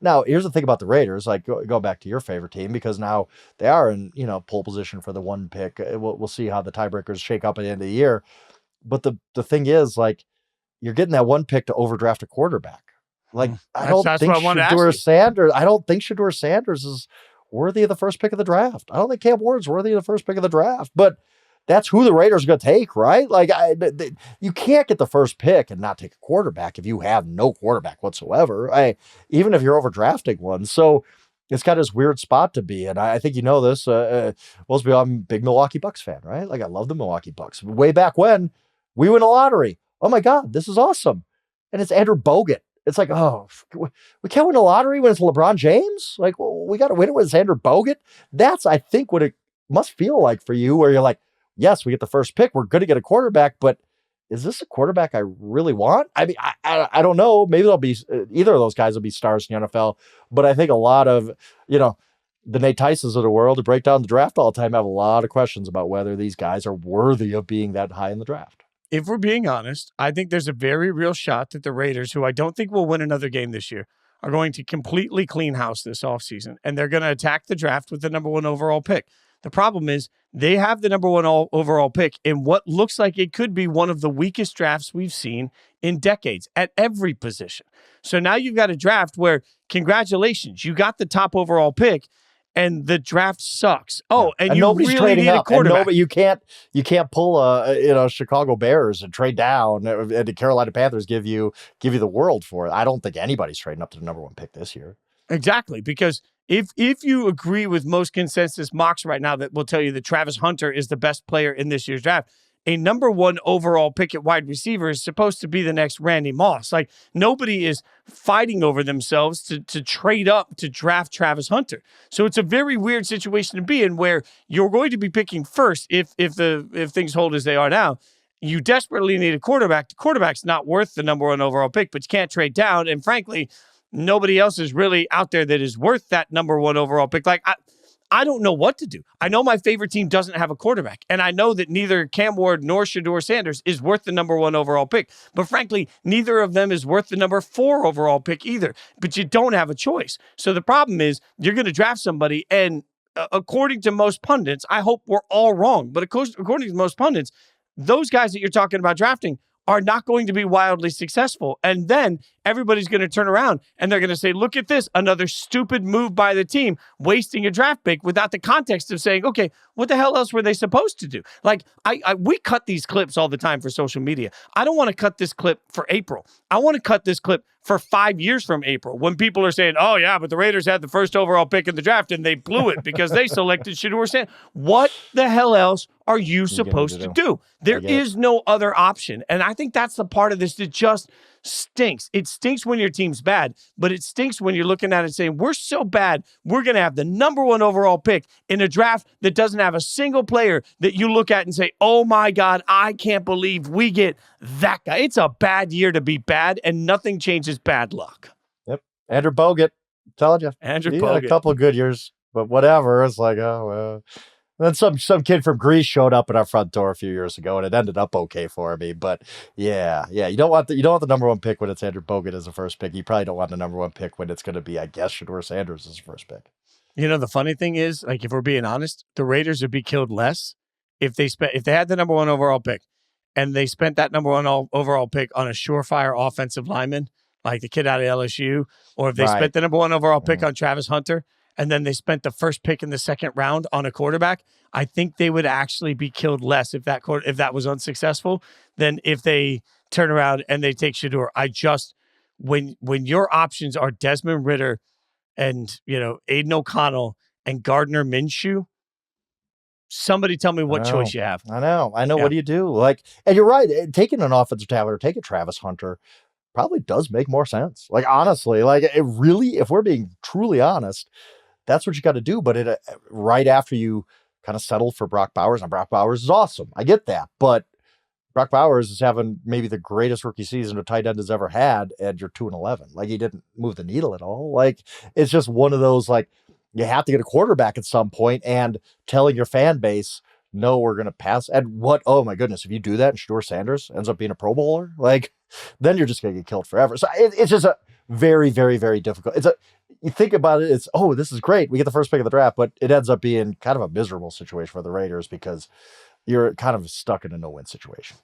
Now, here's the thing about the Raiders, like go back to your favorite team, because now they are in, pole position for the one pick. We'll see how the tiebreakers shake up at the end of the year. But the thing is, like, you're getting that one pick to overdraft a quarterback. Like, I don't think Shedeur Sanders is worthy of the first pick of the draft. I don't think Cam Ward's worthy of the first pick of the draft, but that's who the Raiders are going to take, right? Like, you can't get the first pick and not take a quarterback if you have no quarterback whatsoever. Even if you're overdrafting one. So it's got this weird spot to be. And I think you know this. I'm a big Milwaukee Bucs fan, right? Like, I love the Milwaukee Bucs. Way back when we win a lottery. Oh my God, this is awesome. And it's Andrew Bogut. It's like, oh, we can't win a lottery when it's LeBron James? Like, well, we got to win it when it's Andrew Bogut? That's, I think, what it must feel like for you, where you're like, yes, we get the first pick. We're going to get a quarterback, but is this a quarterback I really want? I mean, I don't know. Maybe they'll be, either of those guys will be stars in the NFL, but I think a lot of, the Nate Tysons of the world who break down the draft all the time have a lot of questions about whether these guys are worthy of being that high in the draft. If we're being honest, I think there's a very real shot that the Raiders, who I don't think will win another game this year, are going to completely clean house this offseason, and they're going to attack the draft with the number 1 overall pick. The problem is they have the number 1 overall pick in what looks like it could be one of the weakest drafts we've seen in decades at every position. So now you've got a draft where, congratulations, you got the top overall pick, and the draft sucks. Oh, and you nobody's really trading need a up. quarterback. You can't pull Chicago Bears and trade down, and the Carolina Panthers give you the world for it. I don't think anybody's trading up to the number 1 pick this year. Exactly, because if you agree with most consensus mocks right now that will tell you that Travis Hunter is the best player in this year's draft, a number 1 overall pick at wide receiver is supposed to be the next Randy Moss. Like, nobody is fighting over themselves to trade up to draft Travis Hunter. So it's a very weird situation to be in, where you're going to be picking first if things hold as they are now. You desperately need a quarterback. The quarterback's not worth the number 1 overall pick, but you can't trade down. And frankly, nobody else is really out there that is worth that number 1 overall pick. Like, I don't know what to do. I know my favorite team doesn't have a quarterback, and I know that neither Cam Ward nor Shedeur Sanders is worth the number 1 overall pick. But frankly, neither of them is worth the number 4 overall pick either. But you don't have a choice. So the problem is you're going to draft somebody, and according to most pundits, I hope we're all wrong, but according to most pundits, those guys that you're talking about drafting are not going to be wildly successful. And then everybody's going to turn around and they're going to say, look at this, another stupid move by the team, wasting a draft pick without the context of saying, okay, what the hell else were they supposed to do? Like, we cut these clips all the time for social media. I don't want to cut this clip for April. I want to cut this clip for 5 years from April, when people are saying, oh yeah, but the Raiders had the first overall pick in the draft and they blew it because they selected Shedeur Sanders. What the hell else are you supposed to do? There is no other option. And I think that's the part of this that just stinks. It stinks when your team's bad, but it stinks when you're looking at it saying, we're so bad, we're going to have the number 1 overall pick in a draft that doesn't have a single player that you look at and say, oh my God, I can't believe we get that guy. It's a bad year to be bad, and nothing changes bad luck. Yep. Andrew Bogut, told you. Andrew Bogut. Had a couple of good years, but whatever. It's like, oh, well. And then some kid from Greece showed up at our front door a few years ago, and it ended up okay for me. But yeah, you don't want the number 1 pick when it's Andrew Bogut as the first pick. You probably don't want the number 1 pick when it's going to be, I guess, Shedeur Sanders as the first pick. You know, the funny thing is, like, if we're being honest, the Raiders would be killed less if they had the number 1 overall pick and they spent that number 1 overall pick on a surefire offensive lineman, like the kid out of LSU, or if they spent the number 1 overall pick on Travis Hunter, and then they spent the first pick in the second round on a quarterback, I think they would actually be killed less if that was unsuccessful than if they turn around and they take Shedeur. When your options are Desmond Ridder and, Aiden O'Connell and Gardner Minshew, somebody tell me what choice you have. I know. Yeah. What do you do? Like, and you're right. Taking an offensive tackle or take a Travis Hunter probably does make more sense. Like, honestly, like, it really, if we're being truly honest, that's what you got to do. But right after you kind of settled for Brock Bowers, and Brock Bowers is awesome. I get that. But Brock Bowers is having maybe the greatest rookie season a tight end has ever had, and you're 2-11. Like, he didn't move the needle at all. Like, it's just one of those, like, you have to get a quarterback at some point, and telling your fan base, no, we're going to pass. And oh my goodness, if you do that and Shedeur Sanders ends up being a Pro Bowler, like, then you're just going to get killed forever. So it's just a very, very, very difficult. you think about it, it's, oh, this is great. We get the first pick of the draft, but it ends up being kind of a miserable situation for the Raiders because you're kind of stuck in a no-win situation.